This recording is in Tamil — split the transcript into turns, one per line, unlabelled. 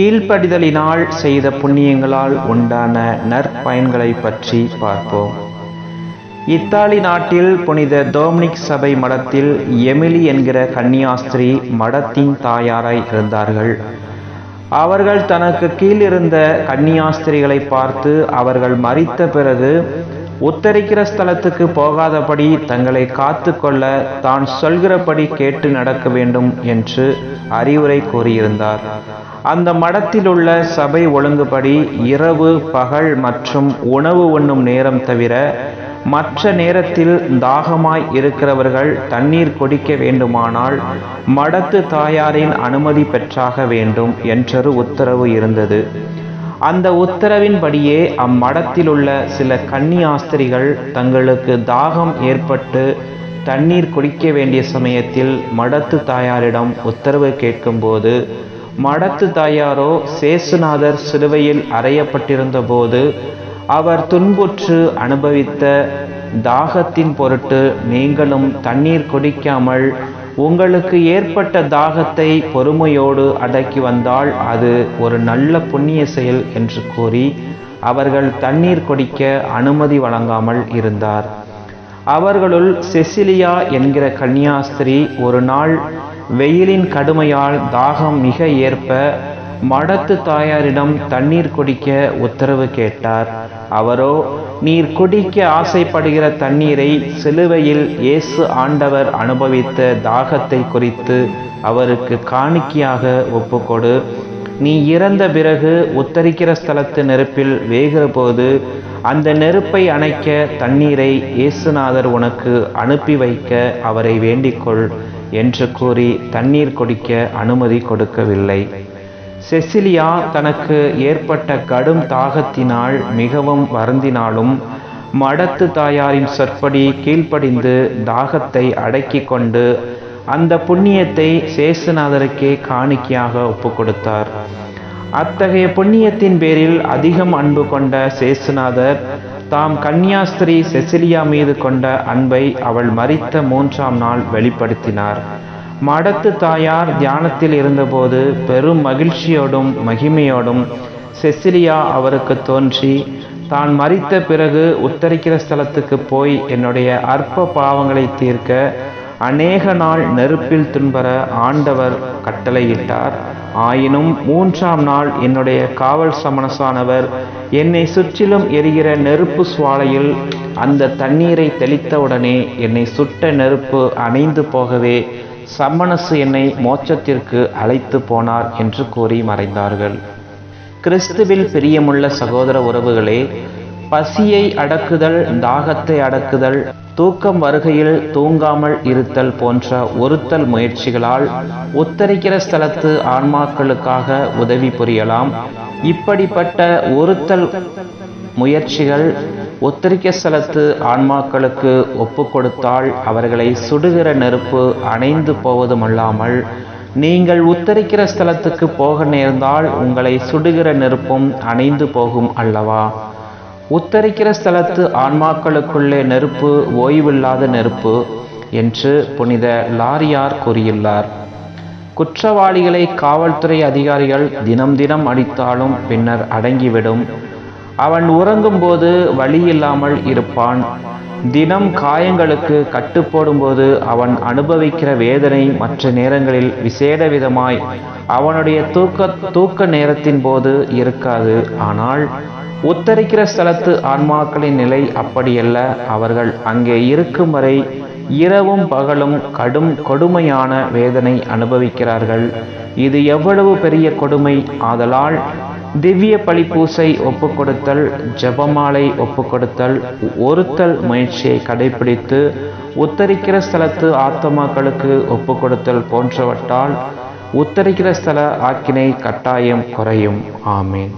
கீழ்ப்படிதலினால் செய்த புண்ணியங்களால் உண்டான நற்பயன்களை பற்றி பார்ப்போம். இத்தாலி நாட்டில் புனித டொமினிக் சபை மடத்தில் எமிலி என்கிற கன்னியாஸ்திரி மடத்தின் தாயாராய் இருந்தார்கள். அவர்கள் தனக்கு கீழிருந்த கன்னியாஸ்திரிகளை பார்த்து அவர்கள் மரித்த பிறகு உத்தரிக்கிற ஸ்தலத்துக்கு போகாதபடி தங்களை காத்து கொள்ள தான் சொல்கிறபடி கேட்டு நடக்க வேண்டும் என்று அறிவுரை கூறியிருந்தார். அந்த மடத்தில் உள்ள சபை ஒழுங்குபடி இரவு, பகல் மற்றும் உணவு உண்ணும் நேரம் தவிர மற்ற நேரத்தில் தாகமாய் இருக்கிறவர்கள் தண்ணீர் குடிக்க வேண்டுமானால் மடத்து தாயாரின் அனுமதி பெற்றாக வேண்டும் என்றொரு உத்தரவு இருந்தது. அந்த உத்தரவின்படியே அம்மடத்தில் உள்ள சில கன்னியாஸ்திரிகள் தங்களுக்கு தாகம் ஏற்பட்டு தண்ணீர் குடிக்க வேண்டிய சமயத்தில் மடத்து தாயாரிடம் உத்தரவு கேட்கும்போது, மடத்து தாயாரோ சேசுநாதர் சிலுவையில் அறையப்பட்டிருந்த போது அவர் துன்புற்று அனுபவித்த தாகத்தின் பொருட்டு நீங்களும் தண்ணீர் குடிக்காமல் உங்களுக்கு ஏற்பட்ட தாகத்தை பொறுமையோடு அடக்கி வந்தால் அது ஒரு நல்ல புண்ணிய செயல் என்று கூறி அவர்கள் தண்ணீர் குடிக்க அனுமதி வழங்காமல் இருந்தார். அவர்களுள் செசிலியா என்கிற கன்னியாஸ்திரி ஒரு நாள் வெயிலின் கடுமையால் தாகம் மிக ஏற்ப மடத்து தாயாரிடம் தண்ணீர் குடிக்க உத்தரவு கேட்டார். அவரோ, நீர் குடிக்க ஆசைப்படுகிற தண்ணீரை சிலுவையில் இயேசு ஆண்டவர் அனுபவித்த தாகத்தை குறித்து அவருக்கு காணிக்கையாக ஒப்புக்கொடு. நீ இறந்த பிறகு உத்தரிக்கிற ஸ்தலத்து நெருப்பில் வேகிற போது அந்த நெருப்பை அணைக்க தண்ணீரை இயேசுநாதர் உனக்கு அனுப்பி வைக்க அவரை வேண்டிக்கொள் என்று கூறி தண்ணீர் குடிக்க அனுமதி கொடுக்கவில்லை. செசிலியா தனக்கு ஏற்பட்ட கடும் தாகத்தினால் மிகவும் வருந்தினாலும் மடத்து தாயாரின் சொற்படி கீழ்ப்படிந்து தாகத்தை அடக்கி கொண்டு அந்த புண்ணியத்தை சேசுநாதருக்கே காணிக்கையாக ஒப்பு கொடுத்தார். அத்தகைய புண்ணியத்தின் பேரில் அதிகம் அன்பு கொண்ட சேசுநாதர் தாம் கன்னியாஸ்திரி செசிலியா மீது கொண்ட அன்பை அவள் மரித்த 3ஆம் நாள் வெளிப்படுத்தினார். மடத்து தாயார் தியானத்தில் இருந்தபோது பெரும் மகிழ்ச்சியோடும் மகிமையோடும் செசிலியா அவருக்கு தோன்றி, தான் மரித்த பிறகு உத்தரிக்கிற ஸ்தலத்துக்கு போய் என்னுடைய அற்ப பாவங்களை தீர்க்க அநேக நாள் நெருப்பில் துன்பர ஆண்டவர் கட்டளையிட்டார். ஆயினும் 3ஆம் நாள் என்னுடைய காவல் சமணசானவர் என்னை சுற்றிலும் எரிகிற நெருப்பு சுவாலையில் அந்த தண்ணீரை தெளித்தவுடனே என்னை சுட்ட நெருப்பு அணைந்து போகவே சம்மனசு என்னை மோட்சத்திற்கு அழைத்து போனார் என்று கூறி மறைந்தார்கள். கிறிஸ்துவில் பிரியமுள்ள சகோதர உறவுகளே, பசியை அடக்குதல், தாகத்தை அடக்குதல், தூக்கம் வருகையில் தூங்காமல் இருத்தல் போன்ற ஒருத்தல் முயற்சிகளால் உத்தரிக்கிற ஸ்தலத்து ஆன்மாக்களுக்காக உதவி புரியலாம். இப்படிப்பட்ட ஒருத்தல் முயற்சிகள் உத்தரிக்க ஸ்தலத்து ஆன்மாக்களுக்கு ஒப்பு கொடுத்தால் அவர்களை சுடுகிற நெருப்பு அணைந்து போவதுமல்லாமல், நீங்கள் உத்தரிக்கிற ஸ்தலத்துக்கு போக நேர்ந்தால் உங்களை சுடுகிற நெருப்பும் அணைந்து போகும் அல்லவா? உத்தரிக்கிற ஸ்தலத்து ஆன்மாக்களுக்குள்ளே நெருப்பு ஓய்வில்லாத நெருப்பு என்று புனித லாரியார் கூறியுள்ளார். குற்றவாளிகளை காவல்துறை அதிகாரிகள் தினம் தினம் அடித்தாலும் பின்னர் அடங்கிவிடும். அவன் உறங்கும்போது வலி இல்லாமல் இருப்பான். தினம் காயங்களுக்கு கட்டுப்போடும்போது அவன் அனுபவிக்கிற வேதனை மற்ற நேரங்களில் விசேட விதமாய் அவனுடைய தூக்க நேரத்தின் போது இருக்காது. ஆனால் உத்தரிக்கிற ஸ்தலத்து ஆன்மாக்களின் நிலை அப்படியல்ல. அவர்கள் அங்கே இருக்கும் வரை இரவும் பகலும் கொடுமையான வேதனை அனுபவிக்கிறார்கள். இது எவ்வளவு பெரிய கொடுமை! ஆதலால் திவ்ய பலிப்பூசை ஒப்புக்கொடுத்தல், ஜெபமாலை ஒப்புக்கொடுத்தல், ஒருத்தல் முயற்சியை கடைபிடித்து உத்தரிக்கிற ஸ்தலத்து ஆத்மாக்களுக்கு ஒப்புக்கொடுத்தல் போன்றவற்றால் உத்தரிக்கிற ஸ்தல ஆக்கினை கட்டாயம் குறையும். ஆமேன்.